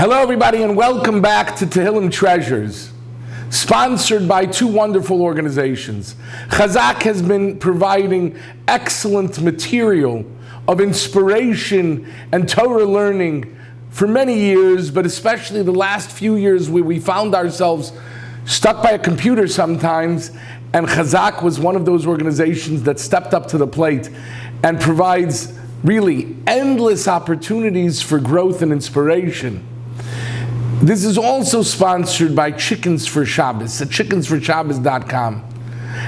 Hello everybody and welcome back to Tehillim Treasures, sponsored by two wonderful organizations. Chazaq has been providing excellent material of inspiration and Torah learning for many years, but especially the last few years where we found ourselves stuck by a computer sometimes, and Chazaq was one of those organizations that stepped up to the plate and provides really endless opportunities for growth and inspiration. This is also sponsored by Chickens for Shabbos at chickensforshabbos.com.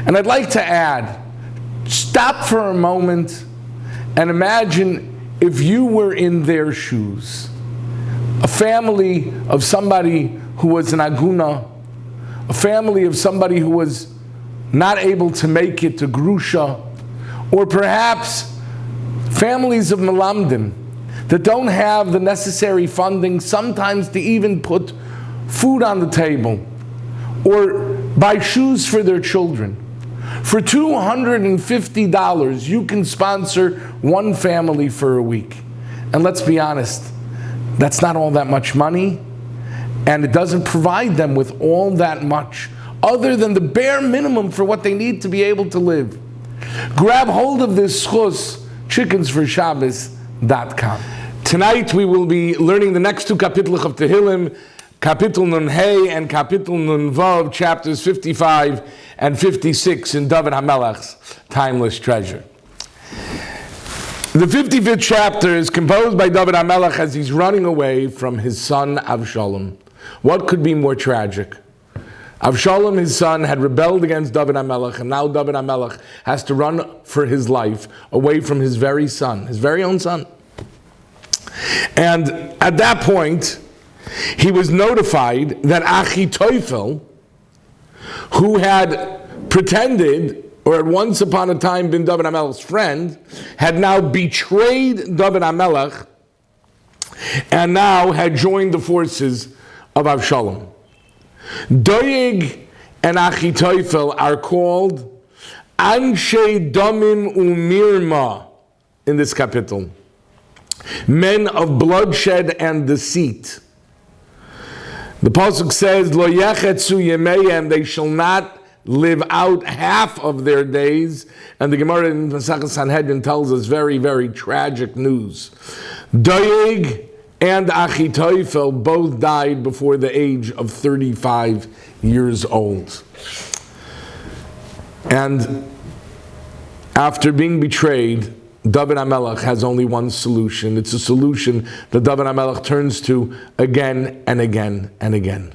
And I'd like to add, stop for a moment and imagine if you were in their shoes. A family of somebody who was an aguna, a family of somebody who was not able to make it to Grusha, or perhaps families of Melamdim that don't have the necessary funding sometimes to even put food on the table or buy shoes for their children. For $250, you can sponsor one family for a week. And let's be honest, that's not all that much money, and it doesn't provide them with all that much other than the bare minimum for what they need to be able to live. Grab hold of this schus, chickensforshabbos.com. Tonight we will be learning the next two kapitles of Tehillim, Kapitel Nun Hey and Kapitel Nun Vav, chapters 55 and 56 in David HaMelech's Timeless Treasure. The 55th chapter is composed by David HaMelech as he's running away from his son Avshalom. What could be more tragic? Avshalom, his son, had rebelled against David HaMelech, and now David HaMelech has to run for his life away from his very son, his very own son. And at that point, he was notified that Achitophel, who had pretended, or had once upon a time been David HaMelech's friend, had now betrayed David HaMelech, and now had joined the forces of Avshalom. Doeg and Achitophel are called Anshe Domim Umirma in this kapitel. Men of bloodshed and deceit. The pasuk says, Lo yechetzu yemeihem, they shall not live out half of their days. And the Gemara in Masechah Sanhedrin tells us very, very tragic news. Doeg and Achitophel both died before the age of 35 years old. And after being betrayed, David HaMelech has only one solution. It's a solution that David HaMelech turns to again and again and again.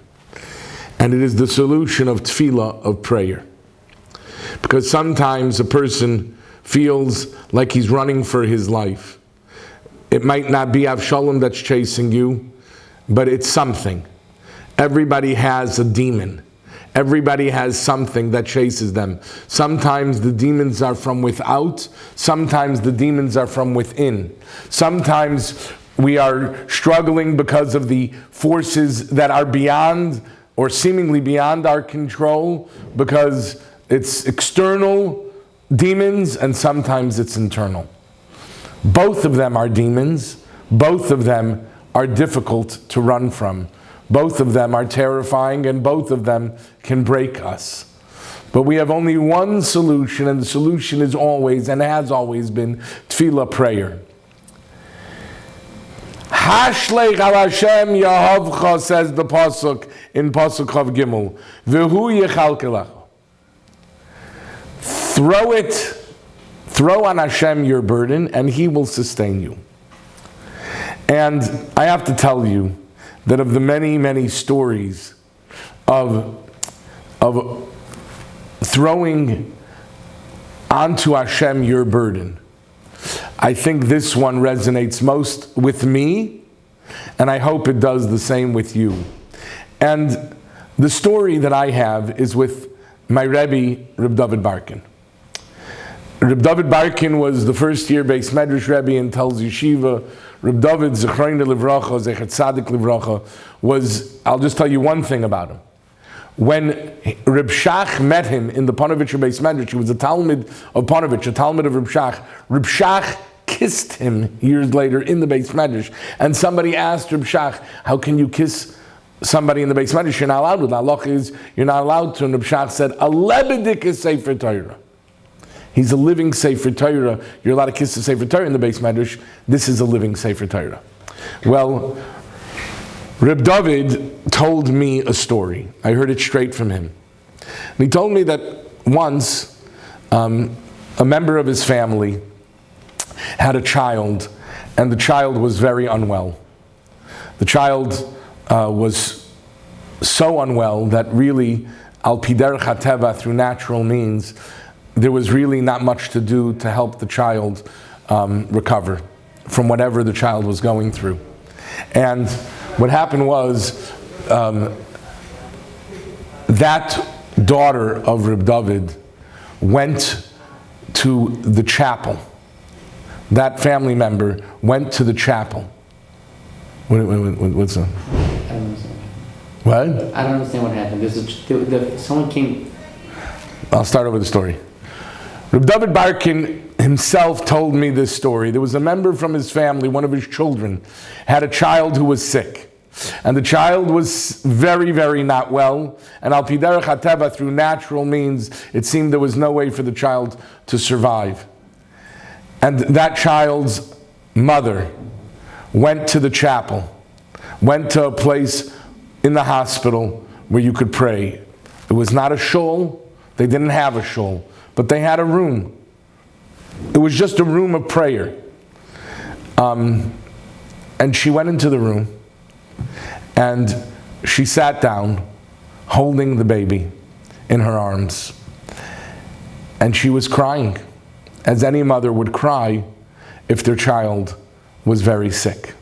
And it is the solution of tefillah, of prayer. Because sometimes a person feels like he's running for his life. It might not be Avshalom that's chasing you, but it's something. Everybody has a demon. Everybody has something that chases them. Sometimes the demons are from without. Sometimes the demons are from within. Sometimes we are struggling because of the forces that are beyond or seemingly beyond our control, because it's external demons and sometimes it's internal. Both of them are demons. Both of them are difficult to run from. Both of them are terrifying, and both of them can break us. But we have only one solution, and the solution is always, and has always been, tefillah, prayer. Hashlech al Hashem Yahavcha, says the pasuk in pasuk Chav Gimel. V'hu yechalkelecha. Throw on Hashem your burden, and He will sustain you. And I have to tell you that of the many, many stories of throwing onto Hashem your burden, I think this one resonates most with me, and I hope it does the same with you. And the story that I have is with my Rebbe, Reb David Barkin. Reb David Barkin was the first year Beis Medrash Rebbe in Telz Yeshiva. Reb David Zechrein Livracha, Zecher Tzadik Livracha, was, I'll just tell you one thing about him. When Reb Shach met him in the Panovich Beis Medrash, he was a Talmud of Panovich, a Talmud of Reb Shach. Reb Shach kissed him years later in the Beis Medrash. And somebody asked Reb Shach, how can you kiss somebody in the Beis Medrash? You're not allowed to. The halacha is you're not allowed to. And Reb Shach said, a lebedik is Sefer Torah. He's a living Sefer Torah. You're allowed to kiss the Sefer Torah in the Beis Medrash. This is a living Sefer Torah. Well, Reb David told me a story. I heard it straight from him. And he told me that once a member of his family had a child, and the child was very unwell. The child was so unwell that really, al pi derech hateva, through natural means, there was really not much to do to help the child recover from whatever the child was going through. And what happened was, that daughter of Reb David went to the chapel. That family member went to the chapel. What's that? I don't understand. What? I don't understand what happened. Someone came. I'll start over the story. Reb David Barkin himself told me this story. There was a member from his family, one of his children, had a child who was sick. And the child was very, very not well. And al pi derech hateva, through natural means, it seemed there was no way for the child to survive. And that child's mother went to the chapel, went to a place in the hospital where you could pray. It was not a shul. They didn't have a shul, but they had a room. It was just a room of prayer. And she went into the room, and she sat down, holding the baby in her arms. And she was crying, as any mother would cry if their child was very sick.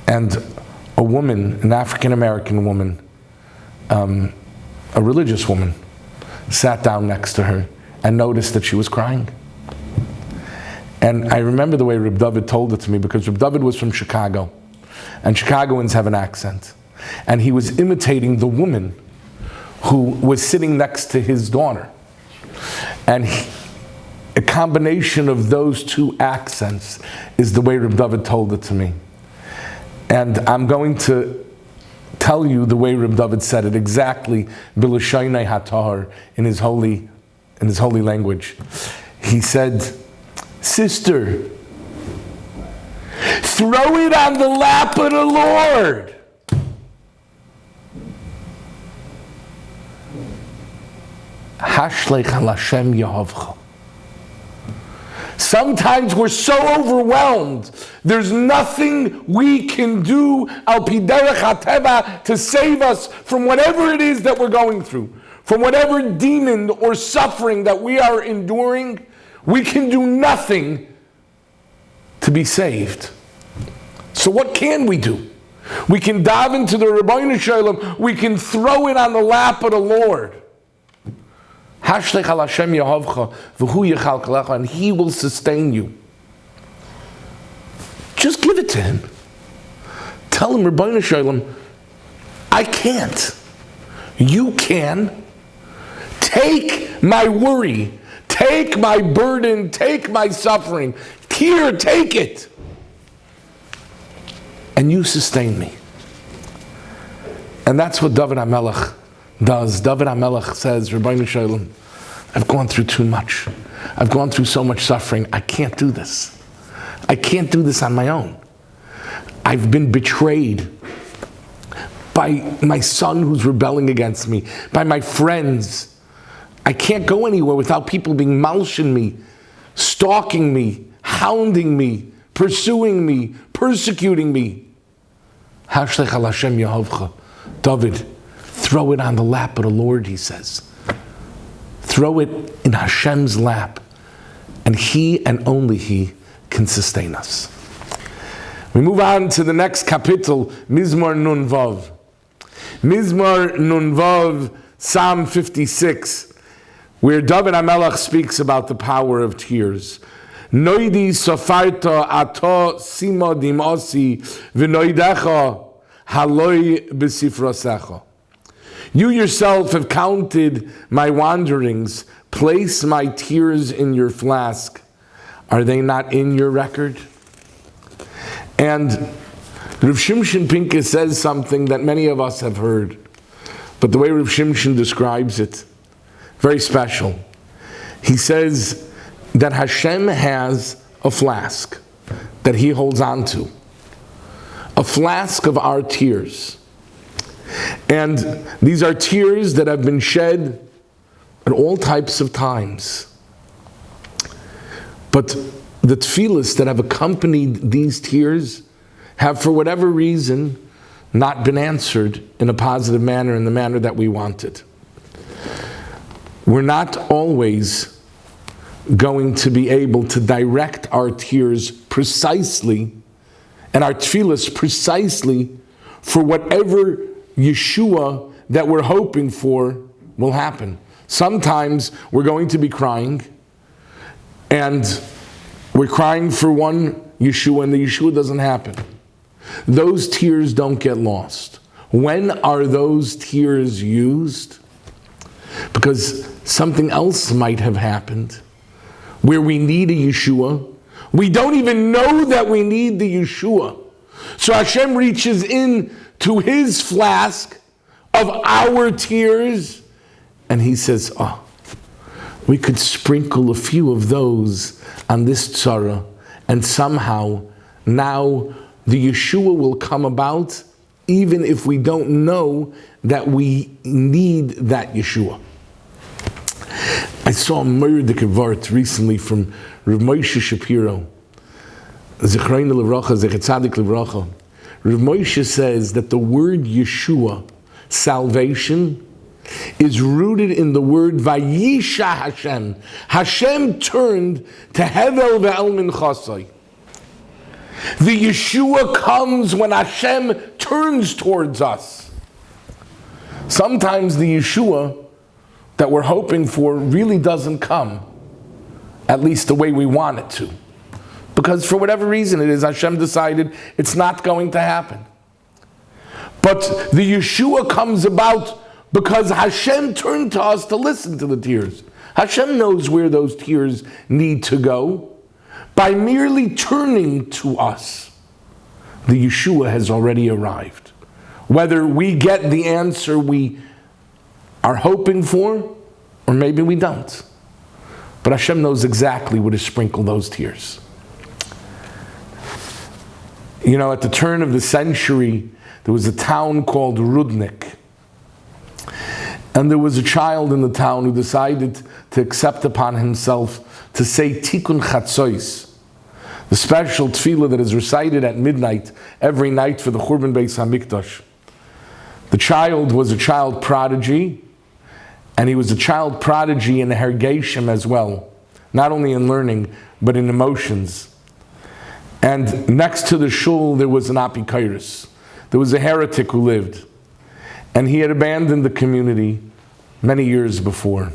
And a woman, an African-American woman, a religious woman, sat down next to her and noticed that she was crying. And I remember the way Reb David told it to me, because Reb David was from Chicago, and Chicagoans have an accent. And he was imitating the woman who was sitting next to his daughter. And a combination of those two accents is the way Reb David told it to me. And I'm going to tell you the way Reb David said it exactly, b'lashaynei hatar, in his holy language. He said, "Sister, throw it on the lap of the Lord." Hashlech al Hashem Yehovcha. Sometimes we're so overwhelmed, there's nothing we can do al pi derech hateva to save us from whatever it is that we're going through, from whatever demon or suffering that we are enduring. We can do nothing to be saved. So what can we do? We can dive into the Rebbeinu Shalom, we can throw it on the lap of the Lord. Hashlech al Hashem Yehovcha v'hu yichalkelecha, and He will sustain you. Just give it to Him. Tell Him, Rebbeinu Shalom, I can't. You can. Take my worry, take my burden, take my suffering. Here, take it. And you sustain me. And that's what David HaMelech does. David HaMelech says, Rebbeinu Shalom, I've gone through too much. I've gone through so much suffering. I can't do this. I can't do this on my own. I've been betrayed by my son who's rebelling against me, by my friends. I can't go anywhere without people being malshin me, stalking me, hounding me, pursuing me, persecuting me. Hashlech al Hashem Yehovcha. David, throw it on the lap of the Lord, he says. Throw it in Hashem's lap, and He and only He can sustain us. We move on to the next kapitel, Mizmor Nun Vav. Mizmor Nun Vav, Psalm 56, where David HaMelech speaks about the power of tears. Noidi sofarta ato sima dimasi v'noidecha haloi b'sifrosecha. You yourself have counted my wanderings. Place my tears in your flask. Are they not in your record? And Rav Shimshon Pincus says something that many of us have heard, but the way Rav Shimshon describes it, very special. He says that Hashem has a flask that He holds on to, a flask of our tears. And these are tears that have been shed at all types of times. But the tefillas that have accompanied these tears have, for whatever reason, not been answered in a positive manner, in the manner that we wanted. We're not always going to be able to direct our tears precisely and our tefillas precisely for whatever Yeshua that we're hoping for will happen. Sometimes we're going to be crying, and we're crying for one Yeshua, and the Yeshua doesn't happen. Those tears don't get lost. When are those tears used? Because something else might have happened where we need a Yeshua. We don't even know that we need the Yeshua. So Hashem reaches in to His flask of our tears, and He says, we could sprinkle a few of those on this tzara, and somehow now the Yeshua will come about, even if we don't know that we need that Yeshua. I saw a murdik vart recently from Rav Moshe Shapiro, Zechreinu Livracha, Zecher Tzadik Livracha. Rav Moshe says that the word Yeshua, salvation, is rooted in the word Vayisha Hashem. Hashem turned to Hevel ve'el minchasai. The Yeshua comes when Hashem turns towards us. Sometimes the Yeshua that we're hoping for really doesn't come, at least the way we want it to. Because for whatever reason it is, Hashem decided it's not going to happen. But the Yeshua comes about because Hashem turned to us to listen to the tears. Hashem knows where those tears need to go. By merely turning to us, the Yeshua has already arrived. Whether we get the answer we are hoping for, or maybe we don't. But Hashem knows exactly where to sprinkle those tears. You know, at the turn of the century, there was a town called Rudnik. And there was a child in the town who decided to accept upon himself to say Tikkun Chatzois, the special tefillah that is recited at midnight every night for the Churban Beis HaMikdash. The child was a child prodigy, and he was a child prodigy in hergeshem as well, not only in learning, but in emotions. And next to the shul, there was an apikairis. There was a heretic who lived, and he had abandoned the community many years before.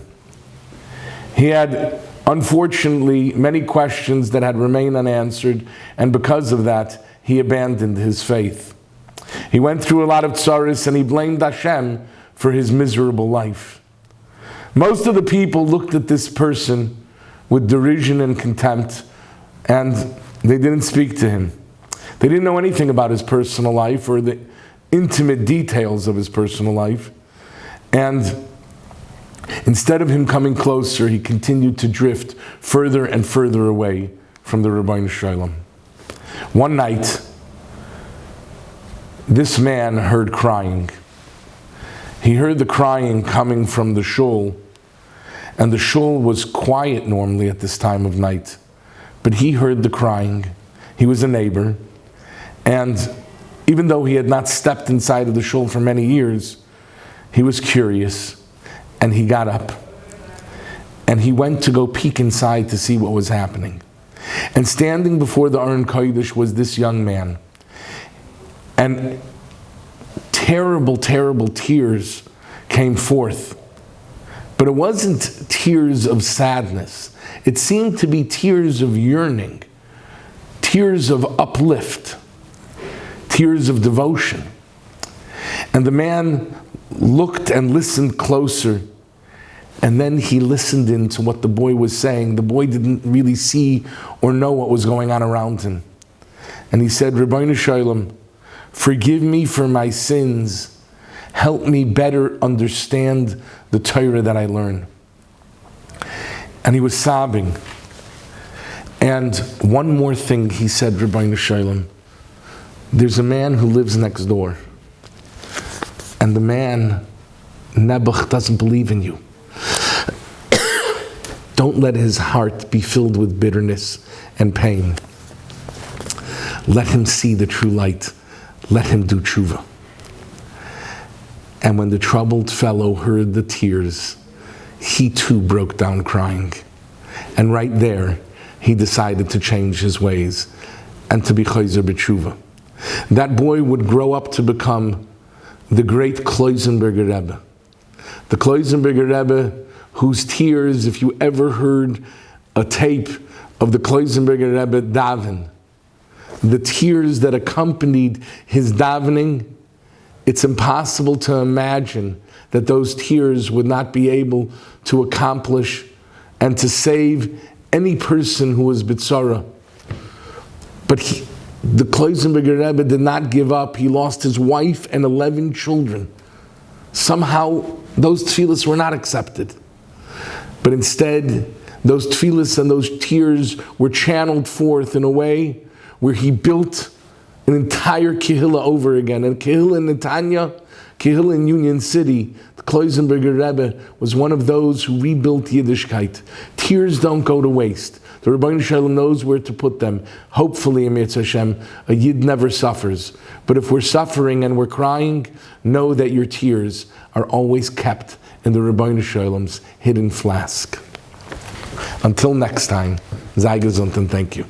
He had, unfortunately, many questions that had remained unanswered, and because of that, he abandoned his faith. He went through a lot of tsaris, and he blamed Hashem for his miserable life. Most of the people looked at this person with derision and contempt, and they didn't speak to him. They didn't know anything about his personal life or the intimate details of his personal life. And instead of him coming closer, he continued to drift further and further away from the Ribbono Shel Olam. One night, this man heard crying. He heard the crying coming from the shul, and the shul was quiet normally at this time of night. But he heard the crying. He was a neighbor, and even though he had not stepped inside of the shul for many years, he was curious, and he got up, and he went to go peek inside to see what was happening. And standing before the Aron Kodesh was this young man, and terrible, terrible tears came forth. But it wasn't tears of sadness. It seemed to be tears of yearning, tears of uplift, tears of devotion. And the man looked and listened closer, And then he listened into what the boy was saying. The boy didn't really see or know what was going on around him. And he said, Ribbono Shel Olam, forgive me for my sins. Help me better understand the Torah that I learn. And he was sobbing. And one more thing he said, Ribbono Shel Olam, there's a man who lives next door. And the man, Nebuch, doesn't believe in you. Don't let his heart be filled with bitterness and pain. Let him see the true light. Let him do tshuva. And when the troubled fellow heard the tears, he too broke down crying. And right there, he decided to change his ways and to be chayzer b'tshuva. That boy would grow up to become the great Kloisenberger Rebbe. The Kloisenberger Rebbe, whose tears, if you ever heard a tape of the Kloisenberger Rebbe daven, the tears that accompanied his davening, it's impossible to imagine that those tears would not be able to accomplish and to save any person who was bitzara. But the Kloisenberger Rebbe did not give up. He lost his wife and 11 children. Somehow, those tefillas were not accepted. But instead, those tefillas and those tears were channeled forth in a way where he built an entire kehillah over again. And kehillah in Netanya, kehillah in Union City, the Kloisenberger Rebbe was one of those who rebuilt Yiddishkeit. Tears don't go to waste. The Ribbono Shel Olam knows where to put them. Hopefully, Emir Hashem, a Yid never suffers. But if we're suffering and we're crying, know that your tears are always kept in the Ribbono Shel Olam's hidden flask. Until next time, sei gesund and thank you.